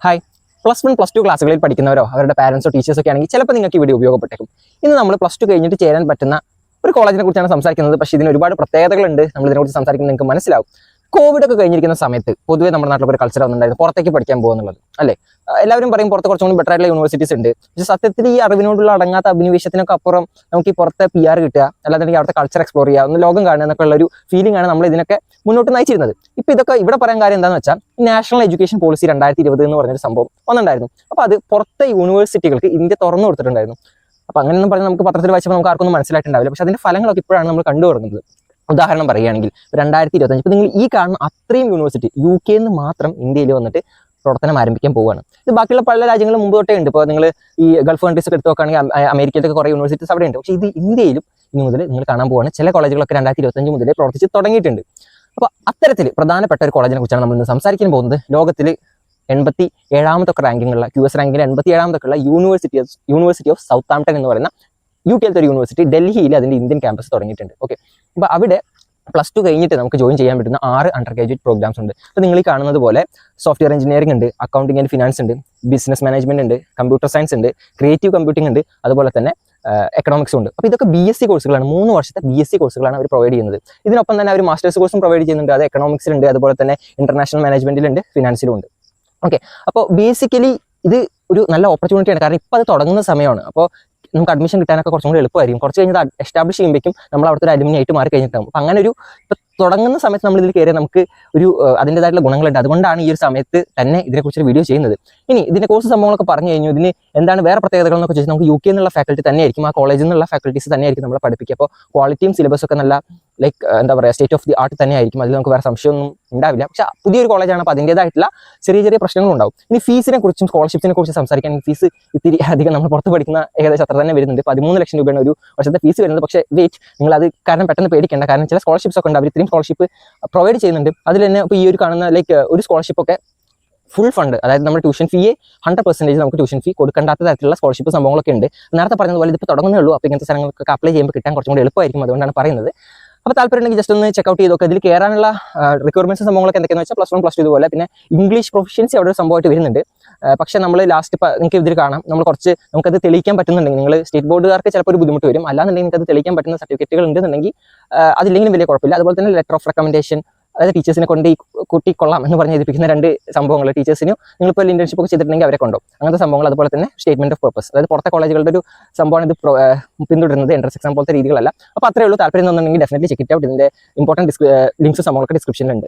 Hi, +1 +2 ക്ലാസ്സുകളിൽ പഠിക്കുന്നവരോ അവരുടെ പാരൻസോ ടീച്ചേഴ്സോ ഒക്കെ ആണെങ്കിൽ ചിലപ്പോൾ നിങ്ങൾക്ക് ഈ വീഡിയോ ഉപയോഗപ്പെട്ടേക്കും. ഇന്ന് നമ്മൾ +2 കഴിഞ്ഞിട്ട് ചേരാൻ പറ്റുന്ന ഒരു കോളേജിനെ കുറിച്ചാണ് സംസാരിക്കുന്നത്. പക്ഷേ ഇതിന് ഒരുപാട് പ്രത്യേകതകളുണ്ട്. നമ്മൾ ഇതിനെക്കുറിച്ച് സംസാരിക്കുന്നത് നിങ്ങൾക്ക് മനസ്സിലാവും. കോവിഡ് ഒക്കെ കഴിഞ്ഞിരിക്കുന്ന സമയത്ത് പൊതുവേ നമ്മുടെ നാട്ടിലൊക്കെ ഒരു കൾച്ചർ വന്നിട്ടുണ്ടായിരുന്നു, പുറത്തേക്ക് പഠിക്കാൻ പോകുന്നുള്ളത് അല്ലേ. എല്ലാവരും പറയും പുറത്ത് കുറച്ചും കൂടി ബെറ്റർ ആയിട്ടുള്ള യൂണിവേഴ്സിറ്റീസ് ഉണ്ട്. പക്ഷേ സത്യത്തിൽ ഈ അറിവിനോടുള്ള അടങ്ങാത്ത അഭിനിവേശത്തിനൊക്കെ അപ്പുറം നമുക്ക് ഈ പുറത്തെ PR കിട്ടുക, അല്ലാതെ അവിടുത്തെ കൾച്ചർ എക്സ്പ്ലോർ ചെയ്യുക, ഒന്ന് ലോകം കാണുക എന്നൊക്കെ ഉള്ള ഒരു ഫീലിംഗ് ആണ് നമ്മൾ ഇതിനൊക്കെ മുന്നോട്ട് നയിച്ചിരുന്നത്. ഇപ്പൊ ഇതൊക്കെ ഇവിടെ പറയാൻ കാര്യം എന്താണെന്ന് വെച്ചാൽ, നാഷണൽ എഡ്യൂക്കേഷൻ പോളിസി 2020 എന്ന് പറഞ്ഞൊരു സംഭവം വന്നിട്ടുണ്ടായിരുന്നു. അപ്പോൾ അത് പുറത്തെ യൂണിവേഴ്സിറ്റികൾക്ക് ഇന്ത്യ തുറന്നു കൊടുത്തിട്ടുണ്ടായിരുന്നു. അപ്പോൾ അങ്ങനെയൊന്നും പറഞ്ഞാൽ നമുക്ക് പത്രത്തിൽ വായിച്ചപ്പോൾ നമുക്ക് ആർക്കൊന്നും മനസ്സിലായിട്ടുണ്ടാവില്ല. പക്ഷേ അതിന്റെ ഫലങ്ങളൊക്കെ ഇപ്പോഴാണ് നമ്മൾ കണ്ടുതുടങ്ങുന്നത്. ഉദാഹരണം പറയുകയാണെങ്കിൽ 2025 ഇപ്പോൾ നിങ്ങൾ ഈ കാണുന്ന അത്രയും യൂണിവേഴ്സിറ്റി UK നിന്ന് മാത്രം ഇന്ത്യയിൽ വന്നിട്ട് പ്രവർത്തനം ആരംഭിക്കാൻ പോവുകയാണ്. ഇത് ബാക്കിയുള്ള പല രാജ്യങ്ങളും മുമ്പ് തൊട്ടേ ഉണ്ട്. ഇപ്പോൾ നിങ്ങൾ ഈ ഗൾഫ് കൺട്രീസ് ഒക്കെ എടുത്ത് നോക്കുകയാണെങ്കിൽ അമേരിക്കയിലൊക്കെ കുറേ യൂണിവേഴ്സിറ്റീസ് അവിടെ ഉണ്ട്. പക്ഷേ ഇത് ഇന്ത്യയിലും ഇനി മുതൽ നിങ്ങൾ കാണാൻ പോവുകയാണ്. ചില കോളേജുകളൊക്കെ 2025 മുതലേ പ്രവർത്തിച്ച് തുടങ്ങിയിട്ടുണ്ട്. അപ്പോൾ അത്തരത്തിൽ പ്രധാനപ്പെട്ട ഒരു കോളേജിനെ കുറിച്ചാണ് നമ്മൾ ഇന്ന് സംസാരിക്കാൻ പോകുന്നത്. ലോകത്തിൽ 87ാമത്തെ റാങ്കിങ്ങുള്ള QS റാങ്കിങ്ങിൽ 87ാമത്തെ യൂണിവേഴ്സിറ്റി ഓഫ് സൗത്താംപ്ടൺ എന്ന് പറയുന്ന UKയിലത്തെ ഒരു യൂണിവേഴ്സിറ്റി ഡൽഹിയിൽ അതിൻ്റെ ഇന്ത്യൻ ക്യാമ്പസ് തുടങ്ങിയിട്ടുണ്ട്. ഓക്കെ, അപ്പോൾ അവിടെ +2 കഴിഞ്ഞിട്ട് നമുക്ക് ജോയിൻ ചെയ്യാൻ പറ്റുന്ന 6 അണ്ടർ ഗ്രാജുവേറ്റ് പ്രോഗ്രാംസ് ഉണ്ട്. അപ്പോൾ നിങ്ങൾ ഈ കാണുന്നത് പോലെ സോഫ്റ്റ്വെയർ എഞ്ചിനീയറിംഗ് ഉണ്ട്, അക്കൗണ്ടിംഗ് ആൻഡ് ഫിനാൻസ് ഉണ്ട്, ബിസിനസ് മാനേജ്മെന്റ് ഉണ്ട്, കമ്പ്യൂട്ടർ സയൻസ് ഉണ്ട്, ക്രിയേറ്റീവ് കമ്പ്യൂട്ടിംഗ് ഉണ്ട്, അതുപോലെ തന്നെ എക്കണോമിക്സും ഉണ്ട്. അപ്പോൾ ഇതൊക്കെ BSc കോഴ്സുകളാണ്. 3 വർഷത്തെ BSc കോഴ്സുകളാണ് അവർ പ്രൊവൈഡ് ചെയ്യുന്നത്. ഇതിനൊപ്പം തന്നെ അവർ മാസ്റ്റേഴ്സ് കോഴ്സും പ്രൊവൈഡ് ചെയ്യുന്നുണ്ട്. അത് എക്കണോമിക്സിലുണ്ട്, അതുപോലെ തന്നെ ഇന്റർനാഷണൽ മാനേജ്മെന്റിലുണ്ട്, ഫിനാൻസിലും ഉണ്ട്. ഓക്കെ, അപ്പോൾ ബേസിക്കലി ഇത് ഒരു നല്ല ഓപ്പർച്യൂണിറ്റിയാണ്. കാരണം ഇപ്പോൾ അത് തുടങ്ങുന്ന സമയമാണ്. അപ്പോൾ നമുക്ക് അഡ്മിഷൻ കിട്ടാനൊക്കെ കുറച്ചും കൂടി എളുപ്പമായിരിക്കും. കുറച്ച് കഴിഞ്ഞ് എസ്റ്റാബ്ലിഷ് ചെയ്യുമ്പോഴേക്കും നമ്മൾ അവിടുത്തെ ഒരു അലുമിനി ആയിട്ട് മാറി കഴിഞ്ഞിട്ടാകും. അപ്പോൾ അങ്ങനെ ഒരു തുടങ്ങുന്ന സമയത്ത് നമ്മൾ ഇതിൽ കയറിയാൽ നമുക്ക് ഒരു അതിൻ്റെതായിട്ടുള്ള ഗുണങ്ങളുണ്ട്. അതുകൊണ്ടാണ് ഈ ഒരു സമയത്ത് തന്നെ ഇതിനെക്കുറിച്ചൊരു വീഡിയോ ചെയ്യുന്നത്. ഇനി ഇതിൻ്റെ കോഴ്സ് സംഭവങ്ങളൊക്കെ പറഞ്ഞു കഴിഞ്ഞു. ഇതിന് എന്താണ് വേറെ പ്രത്യേകതകൾ എന്നൊക്കെ ചോദിച്ചാൽ, നമുക്ക് UK എന്നുള്ള ഫാക്കൽറ്റി തന്നെയായിരിക്കും, ആ കോളേജിൽ നിന്നുള്ള ഫാക്കൽറ്റീസ് തന്നെയായിരിക്കും നമ്മളെ പഠിപ്പിക്കുക. അപ്പോൾ ക്വാളിറ്റിയും സിലബസൊക്കെ നല്ല എന്താ പറയുക, സ്റ്റേറ്റ് ഓഫ് ദി ആർട്ട് തന്നെയായിരിക്കും. അതിൽ നമുക്ക് വേറെ സംശയമൊന്നും ഉണ്ടാവില്ല. പക്ഷേ പുതിയൊരു കോളേജാണ്, അപ്പോൾ അതിൻ്റെതായിട്ടുള്ള ചെറിയ ചെറിയ പ്രശ്നങ്ങളുണ്ടാവും. ഇനി ഫീസിനെ കുറിച്ചും സ്കോളർഷിപ്സിനെ കുറിച്ച് സംസാരിക്കുകയാണെങ്കിൽ ഫീസ് ഇത്തിരി അധികം നമ്മൾ പുറത്ത് പഠിക്കുന്ന ഏകദേശം അത്ര തന്നെ വരുന്നുണ്ട്. 13 ലക്ഷം രൂപയാണ് ഒരു വർഷത്തെ ഫീസ് വരുന്നത്. പക്ഷേ വെയിറ്റ്, നിങ്ങൾ അത് കാരണം പെട്ടെന്ന് പേടിക്കേണ്ട. കാരണം ചില സ്കോളർഷിപ്സ് ഒക്കെ ഉണ്ട്, അവർ ഇത്രയും സ്കോളർഷിപ്പ് പ്രൊവൈഡ് ചെയ്യുന്നുണ്ട്. അതിൽ തന്നെ ഇപ്പോൾ ഈ ഒരു കാണുന്ന ഒരു സ്കോളർഷിപ്പ് ഒക്കെ ഫുൾ ഫണ്ട്, അതായത് നമ്മുടെ ട്യൂഷൻ ഫീയെ 100% നമുക്ക് ട്യൂഷൻ ഫീ കൊടുക്കേണ്ടാത്ത തരത്തിലുള്ള സ്കോളർഷിപ്പ് സംഭവങ്ങളൊക്കെ ഉണ്ട്. നേരത്തെ പറഞ്ഞതുപോലെ ഇതിപ്പോൾ തുടങ്ങുന്നേ ഉള്ളൂ. അപ്പോൾ ഇങ്ങനത്തെ സ്ഥലങ്ങളൊക്കെ അപ്ലൈ ചെയ്യുമ്പോൾ കിട്ടാൻ കുറച്ചും കൂടി എളുപ്പമായിരിക്കും. അതുകൊണ്ടാണ് പറയുന്നത്. അപ്പോൾ താല്പര്യം ഉണ്ടെങ്കിൽ ജസ്റ്റ് ഒന്ന് ചെക്കൗട്ട് ചെയ്ത് നോക്കുക. ഇതിൽ കയറാനുള്ള റിക്വയർമെന്റ്സ് സംഭവങ്ങളൊക്കെ എന്തൊക്കെയാണെന്ന് വെച്ചാൽ +1 +2 ഇതുപോലെ, പിന്നെ ഇംഗ്ലീഷ് പ്രൊഫഷ്യൻസി അവിടെ ഒരു സംഭവമായിട്ട് വരുന്നുണ്ട്. പക്ഷേ നമ്മൾ ലാസ്റ്റ് നിങ്ങൾക്ക് ഇതിൽ കാണാം, നമുക്കത് തെളിയിക്കാൻ പറ്റുന്നുണ്ടെങ്കിൽ, നിങ്ങൾ സ്റ്റേറ്റ് ബോർഡുകാർക്ക് ചിലപ്പോൾ ഒരു ബുദ്ധിമുട്ട് വരും. അല്ലാന്നുണ്ടെങ്കിൽ നിങ്ങൾക്ക് അത് തെളിയിക്കാൻ പറ്റുന്ന സർട്ടിഫിക്കറ്റുകൾ ഉണ്ടെന്നുണ്ടെങ്കിൽ അതില്ലെങ്കിലും വലിയ കുഴപ്പമില്ല. അതുപോലെ തന്നെ ലെറ്റർ ഓഫ് റെക്കമെൻഡേഷൻ, അതായത് ടീച്ചേഴ്സിനെ കൊണ്ട് ഈ കുട്ടി കൊള്ളാം എന്ന് പറഞ്ഞ് ഏൽപ്പിക്കുന്ന 2 സംഭവങ്ങൾ, ടീച്ചേഴ്സിനും നിങ്ങളിപ്പോൾ ഇന്റേൺഷിപ്പ് ഒക്കെ ചെയ്തിട്ടുണ്ടെങ്കിൽ അവരെ കൊണ്ടോ അങ്ങനത്തെ സംഭവങ്ങൾ. അതുപോലെ തന്നെ സ്റ്റേറ്റ്മെന്റ് ഓഫ് പർപ്പസ്, അതായത് പുറത്തെ കോളേജുകളുടെ ഒരു സംഭവമാണ് ഇത് പിന്തുടരുന്നത്, എൻട്രൻസ് എക്സാം പോലത്തെ രീതികളല്ല. അപ്പോൾ അത്രയേ ഉള്ളൂ. താല്പര്യം തോന്നുന്നുണ്ടെങ്കിൽ ഡെഫിനറ്റ്ലി ചെക്ക് ഇറ്റ് ഔട്ട്. ഇതിന്റെ ഇമ്പോർട്ടൻറ്റ് ലിങ്ക്സ് സംഭവങ്ങളൊക്കെ ഡിസ്ക്രിപ്ഷനിലുണ്ട്.